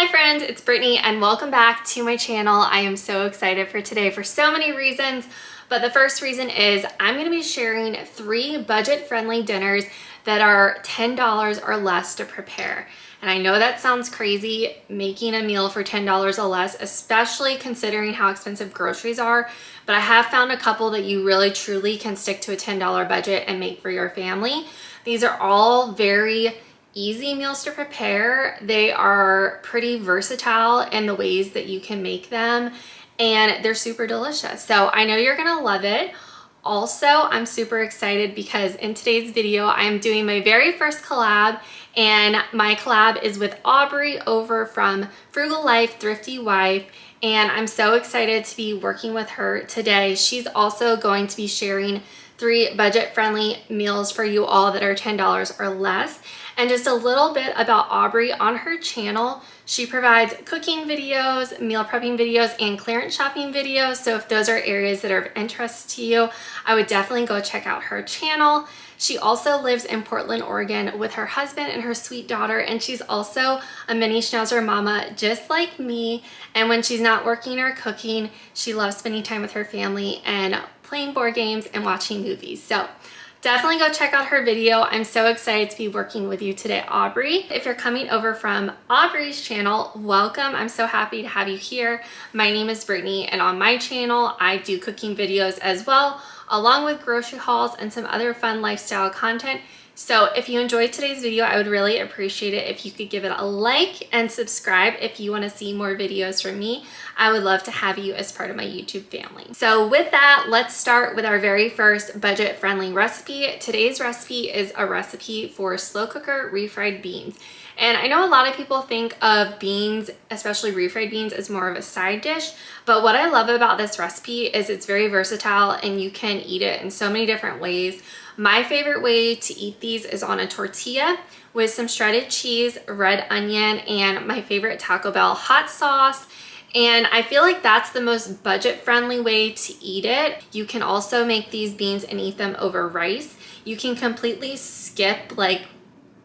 Hi friends, it's Brittany and welcome back to my channel. I am so excited for today for so many reasons, but the first reason is I'm going to be sharing 3 budget-friendly dinners that are $10 or less to prepare. And I know that sounds crazy, making a meal for $10 or less, especially considering how expensive groceries are, but I have found a couple that you really truly can stick to a $10 budget and make for your family. These are all very easy meals to prepare. They are pretty versatile in the ways that you can make them, and they're super delicious. So I know you're gonna love it. Also, I'm super excited because in today's video, I'm doing my very first collab, and my collab is with Aubrey over from Frugal Life, Thrifty Wife, and I'm so excited to be working with her today. She's also going to be sharing 3 budget-friendly meals for you all that are $10 or less. And just a little bit about Aubrey. On her channel, she provides cooking videos, meal prepping videos, and clearance shopping videos. So if those are areas that are of interest to you, I would definitely go check out her channel. She also lives in Portland, Oregon with her husband and her sweet daughter, and she's also a mini schnauzer mama just like me. And when she's not working or cooking, she loves spending time with her family and playing board games and watching movies. So definitely go check out her video. I'm so excited to be working with you today, Aubrey. If you're coming over from Aubrey's channel, welcome. I'm so happy to have you here. My name is Brittany, and on my channel, I do cooking videos as well, along with grocery hauls and some other fun lifestyle content. So if you enjoyed today's video, I would really appreciate it if you could give it a like and subscribe if you want to see more videos from me. I would love to have you as part of my YouTube family. So with that, let's start with our very first budget-friendly recipe. Today's recipe is a recipe for slow cooker refried beans. And I know a lot of people think of beans, especially refried beans, as more of a side dish, but what I love about this recipe is it's very versatile and you can eat it in so many different ways. My favorite way to eat these is on a tortilla with some shredded cheese, red onion, and my favorite Taco Bell hot sauce. And I feel like that's the most budget-friendly way to eat it. You can also make these beans and eat them over rice. You can completely skip like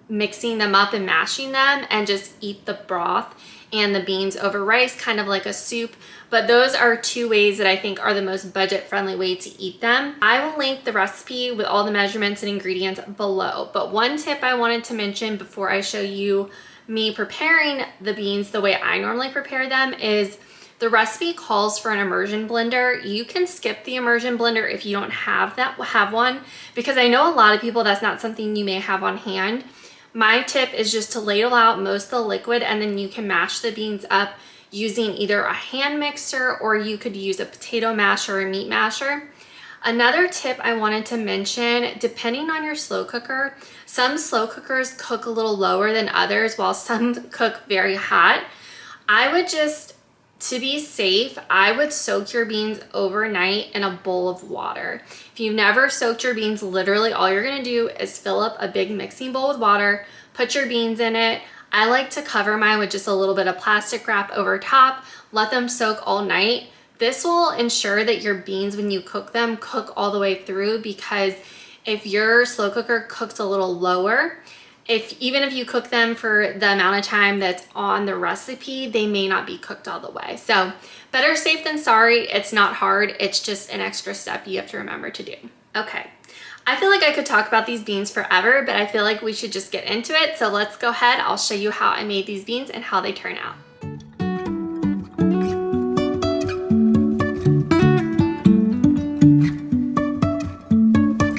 mixing them up and mashing them and just eat the broth and the beans over rice, kind of like a soup. But those are 2 ways that I think are the most budget-friendly way to eat them. I will link the recipe with all the measurements and ingredients below. But one tip I wanted to mention before I show you me preparing the beans the way I normally prepare them is the recipe calls for an immersion blender. You can skip the immersion blender if you don't have one, because I know a lot of people that's not something you may have on hand. My tip is just to ladle out most of the liquid, and then you can mash the beans up using either a hand mixer, or you could use a potato masher or a meat masher. Another tip I wanted to mention, depending on your slow cooker, some slow cookers cook a little lower than others while some cook very hot. I would just, to be safe, I would soak your beans overnight in a bowl of water. If you've never soaked your beans, literally all you're gonna do is fill up a big mixing bowl with water, put your beans in it. I like to cover mine with just a little bit of plastic wrap over top, let them soak all night. This will ensure that your beans, when you cook them, cook all the way through, because if your slow cooker cooks a little lower, even if you cook them for the amount of time that's on the recipe, they may not be cooked all the way. So better safe than sorry. It's not hard. It's just an extra step you have to remember to do. Okay. I feel like I could talk about these beans forever, but I feel like we should just get into it. So let's go ahead. I'll show you how I made these beans and how they turn out.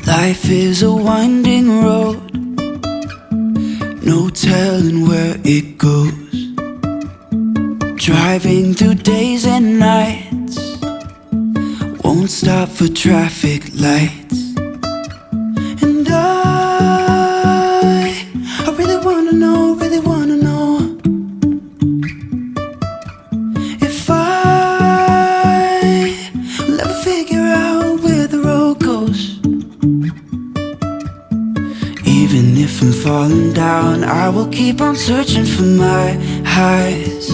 Life is a winding road, no telling where it goes. Driving through days and nights, won't stop for traffic lights. And I really wanna know, if I will ever figure out where the road goes. Even if I'm falling down, I will keep on searching for my highs.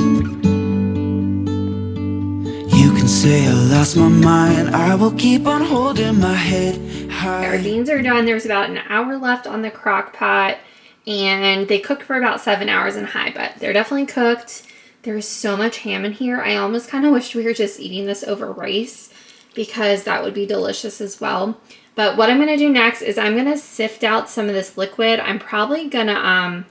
You can say I lost my mind, I will keep on holding my head high. Our beans are done. There's about an hour left on the crock pot, and they cooked for about 7 hours in high, but they're definitely cooked. There's so much ham in here. I almost kind of wished we were just eating this over rice because that would be delicious as well. But what I'm going to do next is I'm going to sift out some of this liquid. I'm probably going to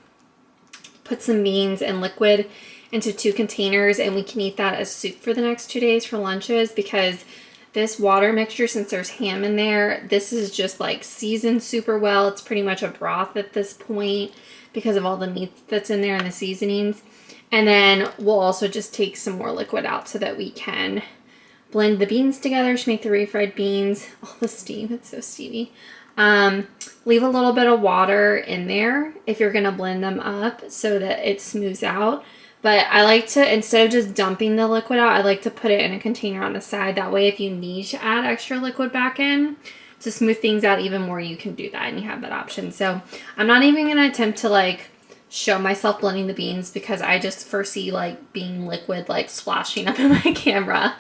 put some beans and liquid into 2 containers, and we can eat that as soup for the next 2 days for lunches, because this water mixture, since there's ham in there, this is just like seasoned super well. It's pretty much a broth at this point because of all the meat that's in there and the seasonings. And then we'll also just take some more liquid out so that we can blend the beans together to make the refried beans. Oh, the steam, it's so steamy. Leave a little bit of water in there if you're gonna blend them up so that it smooths out. But I like to, instead of just dumping the liquid out, I like to put it in a container on the side. That way if you need to add extra liquid back in to smooth things out even more, you can do that and you have that option. So I'm not even gonna attempt to like show myself blending the beans because I just foresee like being liquid like splashing up in my camera.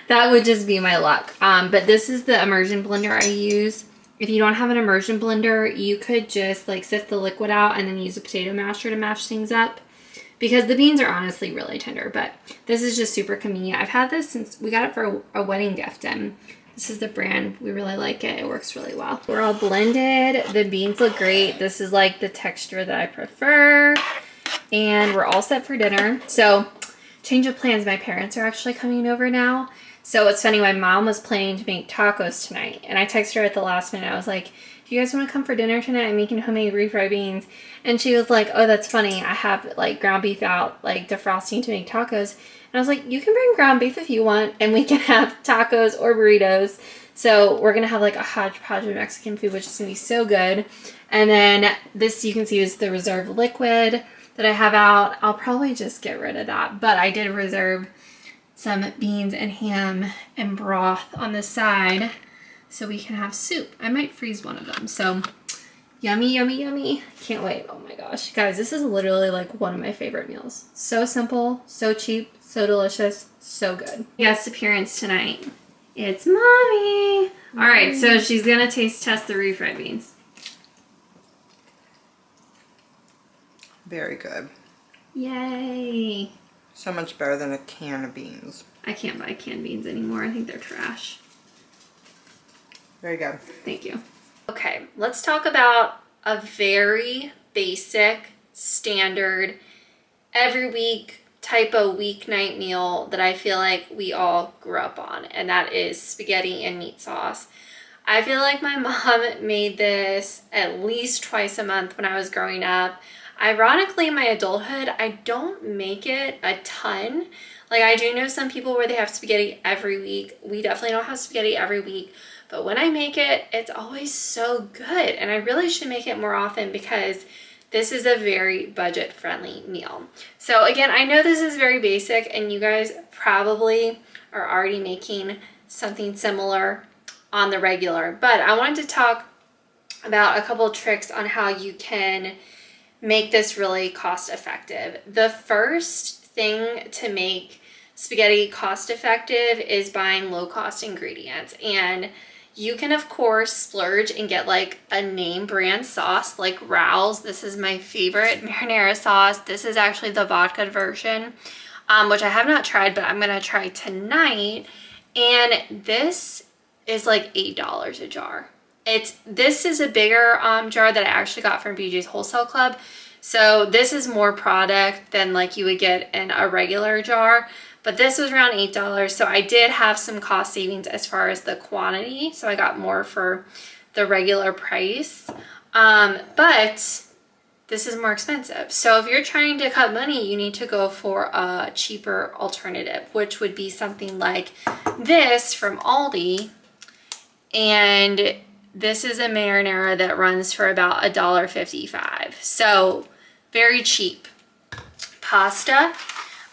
That would just be my luck. But this is the immersion blender I use. If you don't have an immersion blender, you could just like sift the liquid out and then use a potato masher to mash things up, because the beans are honestly really tender. But this is just super convenient. I've had this since we got it for a wedding gift, and this is the brand. We really like it. It works really well. We're all blended. The beans look great. This is like the texture that I prefer. And we're all set for dinner. So change of plans. My parents are actually coming over now. So it's funny, my mom was planning to make tacos tonight, and I texted her at the last minute. I was like, do you guys want to come for dinner tonight? I'm making homemade refried beans. And she was like, oh, that's funny. I have like ground beef out, like defrosting to make tacos. And I was like, you can bring ground beef if you want, and we can have tacos or burritos. So we're going to have like a hodgepodge of Mexican food, which is going to be so good. And then this, you can see, is the reserve liquid that I have out. I'll probably just get rid of that, but I did reserve some beans and ham and broth on the side so we can have soup. I might freeze one of them. So yummy, yummy, yummy. Can't wait. Oh my gosh. Guys, this is literally like one of my favorite meals. So simple, so cheap, so delicious, so good. Guest appearance tonight. It's Mommy. All right, so she's gonna taste test the refried beans. Very good. Yay. So much better than a can of beans. I can't buy canned beans anymore. I think they're trash. Very good. Thank you. Okay, let's talk about a very basic, standard, every week type of weeknight meal that I feel like we all grew up on, and that is spaghetti and meat sauce. I feel like my mom made this at least twice a month when I was growing up. Ironically, in my adulthood, I don't make it a ton. Like, I do know some people where they have spaghetti every week. We definitely don't have spaghetti every week. But when I make it, it's always so good. And I really should make it more often because this is a very budget-friendly meal. So again, I know this is very basic and you guys probably are already making something similar on the regular. But I wanted to talk about a couple of tricks on how you can make this really cost effective. The first thing to make spaghetti cost effective is buying low cost ingredients. And you can of course splurge and get like a name brand sauce like Raoul's. This is my favorite marinara sauce. This is actually the vodka version, which I have not tried, but I'm gonna try tonight. And this is like $8 a jar. This is a bigger jar that I actually got from BJ's Wholesale Club. So this is more product than like you would get in a regular jar. But this was around $8. So I did have some cost savings as far as the quantity. So I got more for the regular price. But this is more expensive. So if you're trying to cut money, you need to go for a cheaper alternative, which would be something like this from Aldi. And this is a marinara that runs for about $1.55. So very cheap. Pasta,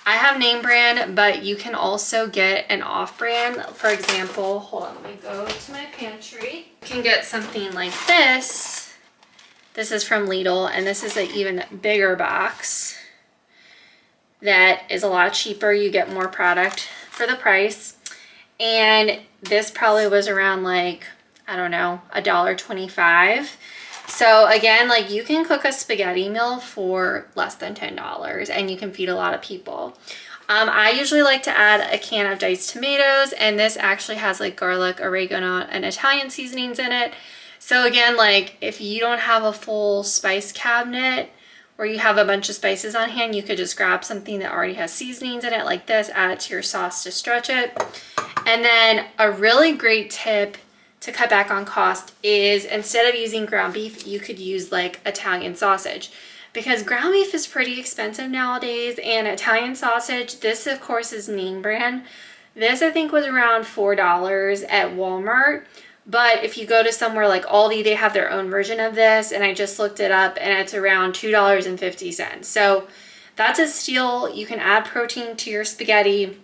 I have name brand, but you can also get an off brand. For example, hold on, let me go to my pantry. You can get something like this. This is from Lidl, and this is an even bigger box that is a lot cheaper. You get more product for the price. And this probably was around like, I don't know, $1.25. So again, like you can cook a spaghetti meal for less than $10 and you can feed a lot of people. I usually like to add a can of diced tomatoes, and this actually has like garlic, oregano, and Italian seasonings in it. So again, like if you don't have a full spice cabinet or you have a bunch of spices on hand, you could just grab something that already has seasonings in it like this, add it to your sauce to stretch it. And then a really great tip to cut back on cost is instead of using ground beef, you could use like Italian sausage. Because ground beef is pretty expensive nowadays, and Italian sausage, this of course is name brand. This I think was around $4 at Walmart. But if you go to somewhere like Aldi, they have their own version of this, and I just looked it up and it's around $2.50. So that's a steal. You can add protein to your spaghetti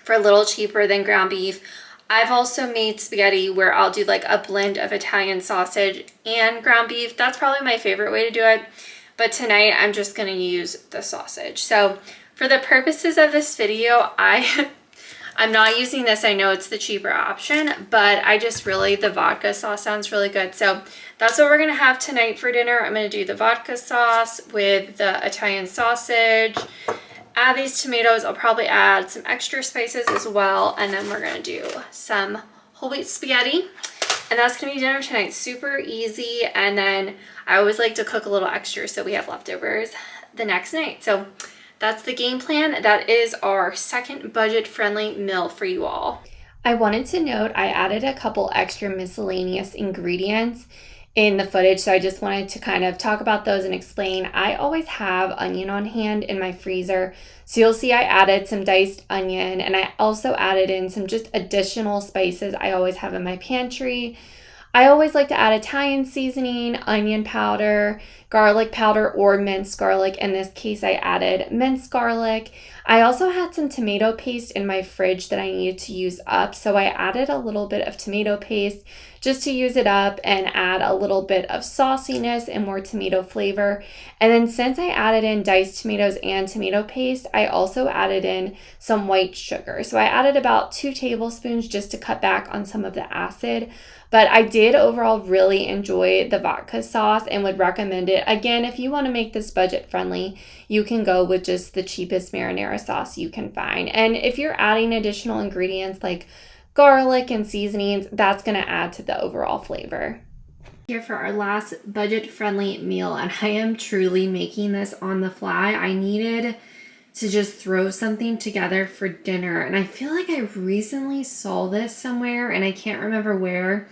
for a little cheaper than ground beef. I've also made spaghetti where I'll do like a blend of Italian sausage and ground beef. That's probably my favorite way to do it. But tonight I'm just going to use the sausage. So for the purposes of this video, I'm not using this. I know it's the cheaper option, but I just really, the vodka sauce sounds really good. So that's what we're going to have tonight for dinner. I'm going to do the vodka sauce with the Italian sausage. Add these tomatoes. I'll probably add some extra spices as well. And then we're going to do some whole wheat spaghetti. And that's going to be dinner tonight. Super easy. And then I always like to cook a little extra so we have leftovers the next night. So that's the game plan. That is our second budget-friendly meal for you all. I wanted to note I added a couple extra miscellaneous ingredients in the footage, so I just wanted to kind of talk about those and explain. I always have onion on hand in my freezer, so you'll see I added some diced onion, and I also added in some just additional spices I always have in my pantry. I always like to add Italian seasoning, onion powder, garlic powder, or minced garlic. In this case, I added minced garlic. I also had some tomato paste in my fridge that I needed to use up, so I added a little bit of tomato paste just to use it up and add a little bit of sauciness and more tomato flavor. And then since I added in diced tomatoes and tomato paste, I also added in some white sugar. So I added about 2 tablespoons just to cut back on some of the acid. But I did overall really enjoy the vodka sauce and would recommend it. Again, if you want to make this budget friendly, you can go with just the cheapest marinara sauce you can find. And if you're adding additional ingredients like garlic and seasonings, that's going to add to the overall flavor. Here for our last budget friendly meal, and I am truly making this on the fly. I needed to just throw something together for dinner, and I feel like I recently saw this somewhere and I can't remember where,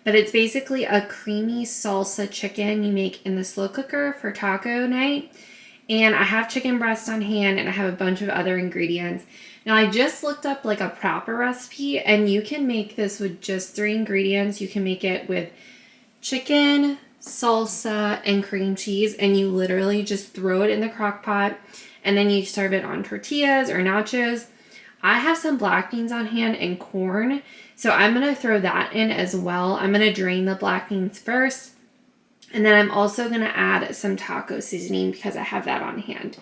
but it's basically a creamy salsa chicken you make in the slow cooker for taco night. And I have chicken breast on hand and I have a bunch of other ingredients. Now I just looked up like a proper recipe, and you can make this with just 3 ingredients. You can make it with chicken, salsa, and cream cheese, and you literally just throw it in the crock pot and then you serve it on tortillas or nachos. I have some black beans on hand and corn, so I'm going to throw that in as well. I'm going to drain the black beans first, and then I'm also going to add some taco seasoning because I have that on hand.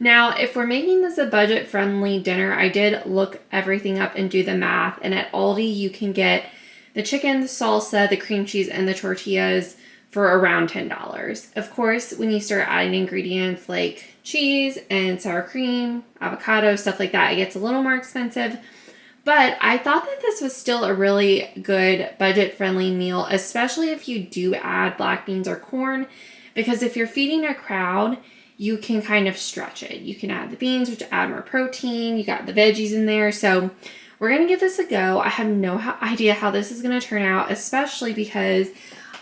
Now, if we're making this a budget-friendly dinner, I did look everything up and do the math, and at Aldi you can get the chicken, the salsa, the cream cheese, and the tortillas for around $10. Of course, when you start adding ingredients like cheese and sour cream, avocado, stuff like that, it gets a little more expensive. But I thought that this was still a really good budget-friendly meal, especially if you do add black beans or corn, because if you're feeding a crowd, you can kind of stretch it. You can add the beans, which add more protein. You got the veggies in there. So we're going to give this a go. I have no idea how this is going to turn out, especially because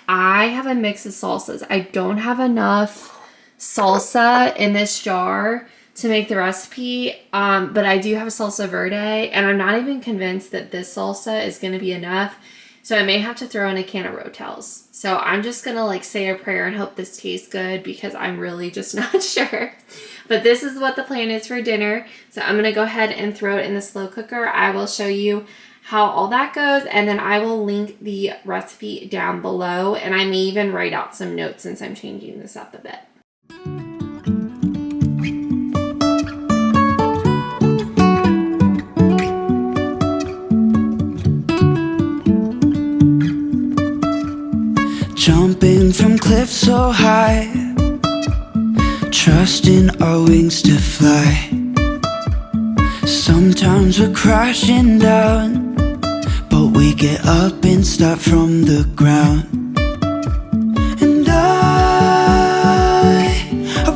I have a mix of salsas. I don't have enough salsa in this jar to make the recipe, but I do have salsa verde, and I'm not even convinced that this salsa is going to be enough, so I may have to throw in a can of Rotels. So I'm just going to like say a prayer and hope this tastes good, because I'm really just not sure. But this is what the plan is for dinner, so I'm going to go ahead and throw it in the slow cooker. I will show you how all that goes, and then I will link the recipe down below, and I may even write out some notes since I'm changing this up a bit. Jumping from cliffs cliff so high, trusting our wings to fly. Sometimes we're crashing down, but we get up and start from the ground. And I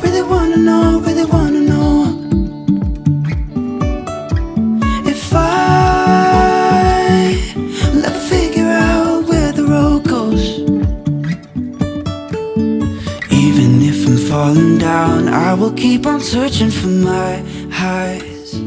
really wanna know, really wanna know if I'll ever figure out where the road goes. Even if I'm falling down, I will keep on searching for my highs.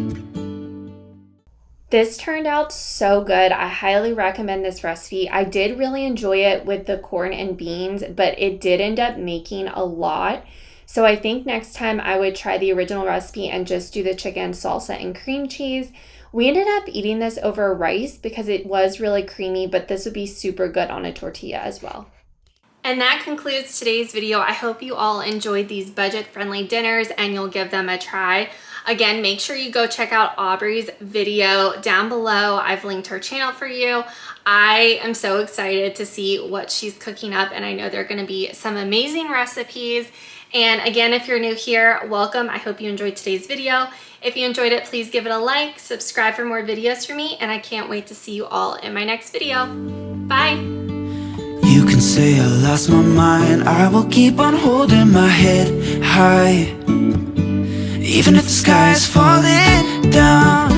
This turned out so good. I highly recommend this recipe. I did really enjoy it with the corn and beans, but it did end up making a lot. So I think next time I would try the original recipe and just do the chicken salsa and cream cheese. We ended up eating this over rice because it was really creamy, but this would be super good on a tortilla as well. And that concludes today's video. I hope you all enjoyed these budget-friendly dinners and you'll give them a try. Again, make sure you go check out Aubrey's video down below. I've linked her channel for you. I am so excited to see what she's cooking up, and I know there are going to be some amazing recipes. And again, if you're new here, welcome. I hope you enjoyed today's video. If you enjoyed it, please give it a like, subscribe for more videos from me, and I can't wait to see you all in my next video. Bye! You can say I lost my mind, I will keep on holding my head high. Even if the sky is falling down,